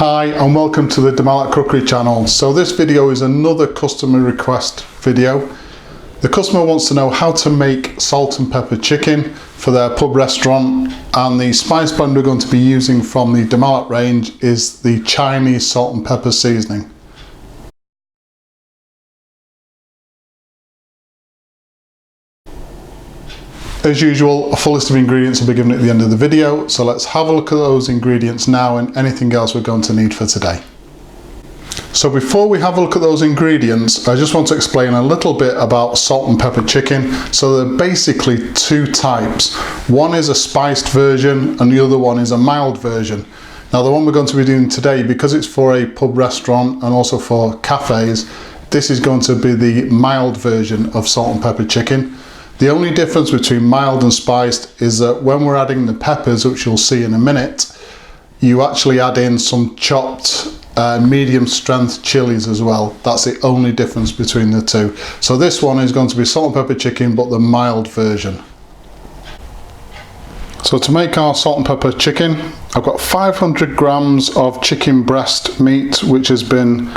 Hi and welcome to the Malat cookery channel. So this video is another customer request video. The customer wants to know how to make salt and pepper chicken for their pub restaurant, and the spice blend we're going to be using from the Malat range is the Chinese salt and pepper seasoning. As usual, a full list of ingredients will be given at the end of the video, so let's have a look at those ingredients now and anything else we're going to need for today. So before we have a look at those ingredients, I just want to explain a little bit about salt and pepper chicken. So there are basically two types. One is a spiced version and the other one is a mild version. Now the one we're going to be doing today, because it's for a pub restaurant and also for cafes, this is going to be the mild version of salt and pepper chicken. The only difference between mild and spiced is that when we're adding the peppers, which you'll see in a minute, you actually add in some chopped medium strength chilies as well. That's the only difference between the two. So this one is going to be salt and pepper chicken, but the mild version. So to make our salt and pepper chicken, I've got 500 grams of chicken breast meat, which has been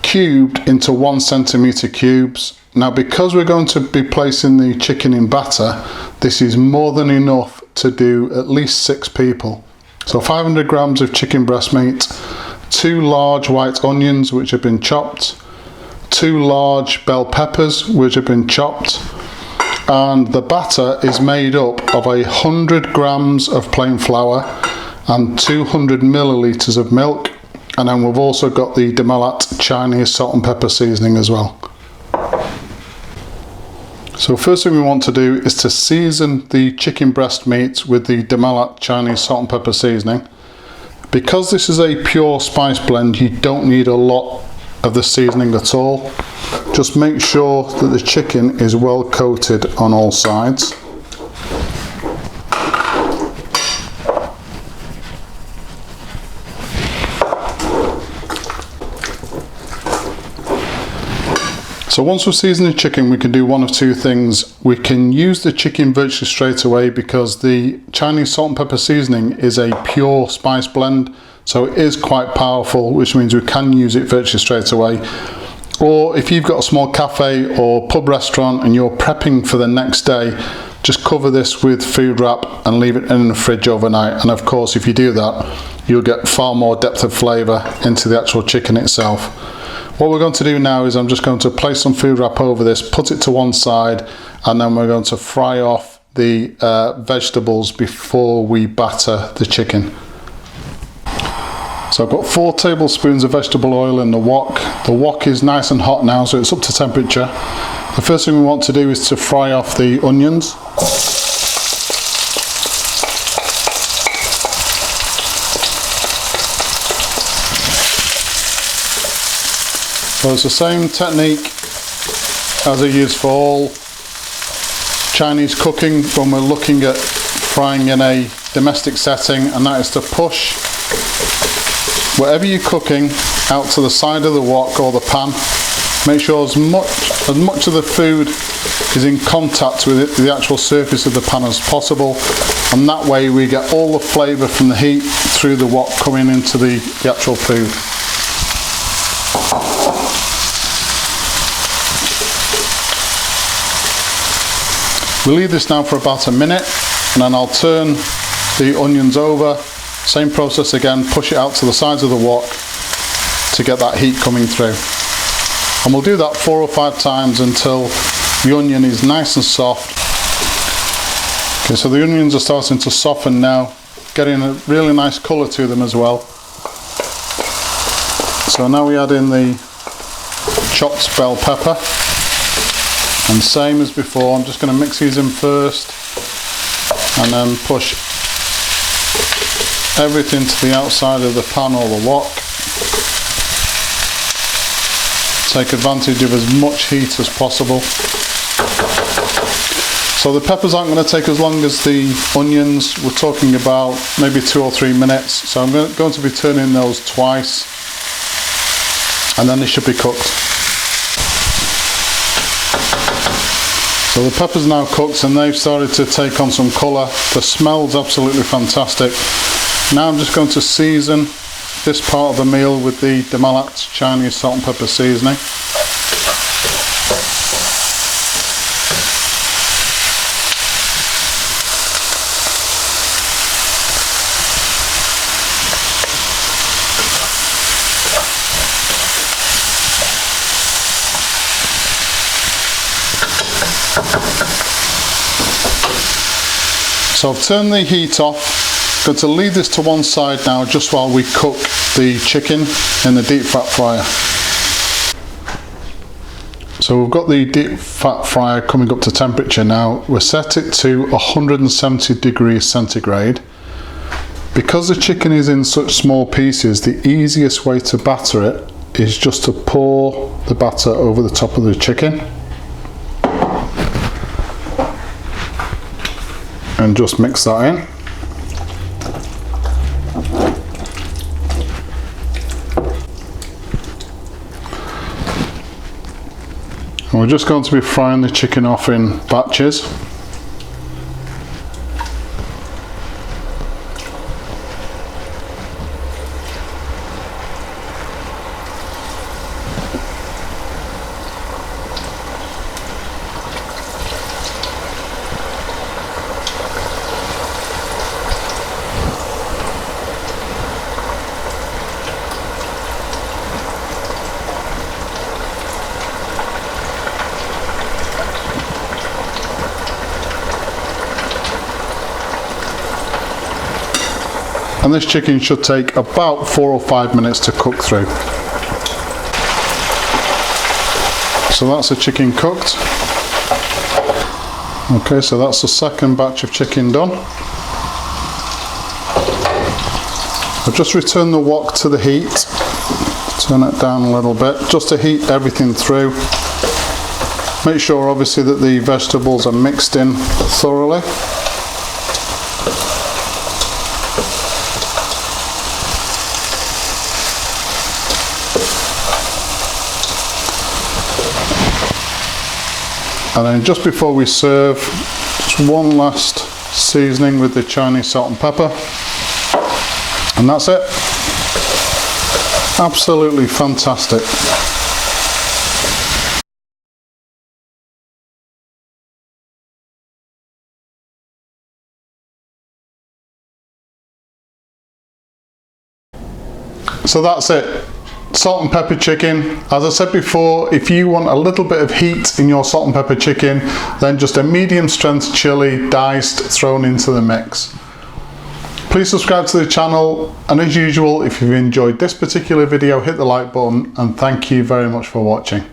cubed into 1 centimeter cubes. Now, because we're going to be placing the chicken in batter, this is more than enough to do at least 6 people. So 500 grams of chicken breast meat, 2 large white onions which have been chopped, 2 large bell peppers which have been chopped, and the batter is made up of 100 grams of plain flour and 200 milliliters of milk, and then we've also got the Malat Chinese salt and pepper seasoning as well. So first thing we want to do is to season the chicken breast meat with the Malat Chinese salt and pepper seasoning. Because this is a pure spice blend, you don't need a lot of the seasoning at all. Just make sure that the chicken is well coated on all sides. So once we've seasoned the chicken, we can do one of two things. We can use the chicken virtually straight away because the Chinese salt and pepper seasoning is a pure spice blend, so it is quite powerful, which means we can use it virtually straight away. Or if you've got a small cafe or pub restaurant and you're prepping for the next day, just cover this with food wrap and leave it in the fridge overnight. And of course, if you do that, you'll get far more depth of flavour into the actual chicken itself. What we're going to do now is I'm just going to place some food wrap over this, put it to one side, and then we're going to fry off the vegetables before we batter the chicken. So I've got 4 tablespoons of vegetable oil in the wok. The wok is nice and hot now, so it's up to temperature. The first thing we want to do is to fry off the onions. So it's the same technique as I use for all Chinese cooking when we're looking at frying in a domestic setting, and that is to push whatever you're cooking out to the side of the wok or the pan. Make sure as much of the food is in contact with the actual surface of the pan as possible, and that way we get all the flavour from the heat through the wok coming into the actual food. We'll leave this now for about a minute, and then I'll turn the onions over. Same process again, push it out to the sides of the wok to get that heat coming through. And we'll do that 4 or 5 times until the onion is nice and soft. Okay, so the onions are starting to soften now, getting a really nice colour to them as well. So now we add in the chopped bell pepper. And same as before, I'm just going to mix these in first and then push everything to the outside of the pan or the wok. Take advantage of as much heat as possible. So the peppers aren't going to take as long as the onions. We're talking about maybe 2 or 3 minutes. So I'm going to be turning those twice, and then they should be cooked. So the peppers are now cooked and they've started to take on some colour. The smell's absolutely fantastic. Now I'm just going to season this part of the meal with the Malat Chinese salt and pepper seasoning. So I've turned the heat off. I'm going to leave this to one side now just while we cook the chicken in the deep fat fryer. So we've got the deep fat fryer coming up to temperature now. We're set it to 170 degrees centigrade. Because the chicken is in such small pieces, the easiest way to batter it is just to pour the batter over the top of the chicken. And just mix that in. And we're just going to be frying the chicken off in batches. And this chicken should take about 4 or 5 minutes to cook through. So that's the chicken cooked. Okay, so that's the second batch of chicken done. I've just returned the wok to the heat. Turn it down a little bit, just to heat everything through. Make sure obviously that the vegetables are mixed in thoroughly. And then just before we serve, just one last seasoning with the Chinese salt and pepper. And that's it. Absolutely fantastic. So that's it. Salt and pepper chicken. As I said before, if you want a little bit of heat in your salt and pepper chicken, then just a medium strength chili diced thrown into the mix. Please subscribe to the channel, and as usual, if you've enjoyed this particular video, hit the like button, and thank you very much for watching.